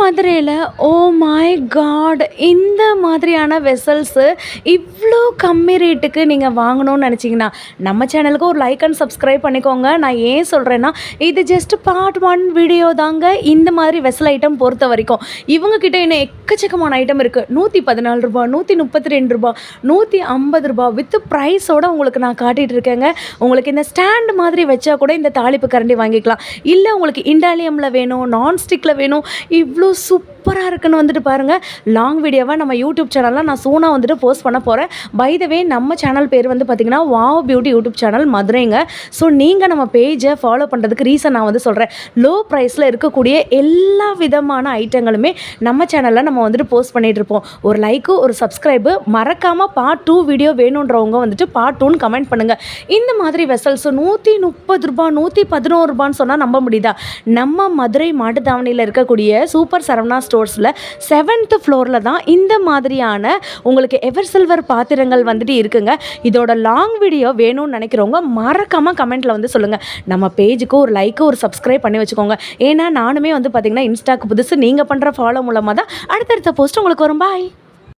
மதுரையில் oh my God இந்த மாதிரியான வெசல்ஸு இவ்வளோ கம்மி ரேட்டுக்கு நீங்கள் வாங்கணும்னு நினச்சிங்கன்னா நம்ம சேனலுக்கு ஒரு லைக் அண்ட் சப்ஸ்கிரைப் பண்ணிக்கோங்க. நான் ஏன் சொல்கிறேன்னா இது ஜஸ்ட் பார்ட் 1 வீடியோ தாங்க. இந்த மாதிரி வெசல் ஐட்டம் பொறுத்த வரைக்கும் இவங்கக்கிட்ட என்ன எக்கச்சக்கமான ஐட்டம் இருக்குது. 114 ரூபா, 132 ரூபா, 150 ரூபா வித் ப்ரைஸோடு உங்களுக்கு நான் காட்டிகிட்டு இருக்கேங்க. உங்களுக்கு இந்த ஸ்டாண்ட் மாதிரி வச்சா கூட இந்த தாளிப்பு கரண்டி வாங்கிக்கலாம். இல்லை உங்களுக்கு இண்டாலியமில் வேணும், நான்ஸ்டிக்கில் வேணும், இவ்வளோ சூப்பராக இருக்குன்னு வந்துட்டு பாருங்கள். லாங் வீடியோவாக நம்ம யூடியூப் சேனலில் நான் சூனாக வந்துட்டு போஸ்ட் பண்ண போகிறேன். பை த வே நம்ம சேனல் பேர் வந்து பார்த்திங்கன்னா வாவ் பியூட்டி யூடியூப் சேனல் மதுரைங்க. ஸோ நீங்கள் நம்ம பேஜை ஃபாலோ பண்ணுறதுக்கு ரீசன் நான் வந்து சொல்கிறேன். லோ ப்ரைஸில் இருக்கக்கூடிய எல்லா விதமான ஐட்டங்களுமே நம்ம சேனலில் நம்ம வந்துட்டு போஸ்ட் பண்ணிகிட்ருப்போம். ஒரு லைக்கு ஒரு சப்ஸ்கிரைபு மறக்காமல் பார்ட் 2 வீடியோ வேணுன்றவங்க வந்துட்டு பார்ட் 2ன்னு கமெண்ட் பண்ணுங்கள். இந்த மாதிரி வெசல்ஸ் 130 ரூபா, 111 ரூபான்னு சொன்னால் நம்ப முடியுதா? நம்ம மதுரை மாட்டுத்தாவணியில் இருக்கக்கூடிய சூப்பர் சரவணா ஸ்டோர்ஸில் 7th ஃப்ளோரில் தான் இந்த மாதிரியான உங்களுக்கு எவர் சில்வர் பாத்திரங்கள் வந்துட்டு இருக்குங்க. இதோட லாங் வீடியோ வேணும்னு நினைக்கிறவங்க மறக்காமல் கமெண்ட்டில் வந்து சொல்லுங்கள். நம்ம பேஜுக்கு ஒரு லைக்கு ஒரு சப்ஸ்கிரைப் பண்ணி வச்சுக்கோங்க. ஏன்னா நானுமே வந்து பார்த்திங்கன்னா இன்ஸ்டாக்கு புதுசு. நீங்கள் பண்ணுற ஃபாலோ மூலமாக தான் அடுத்தடுத்த போஸ்ட் உங்களுக்கு வரும். பாய்.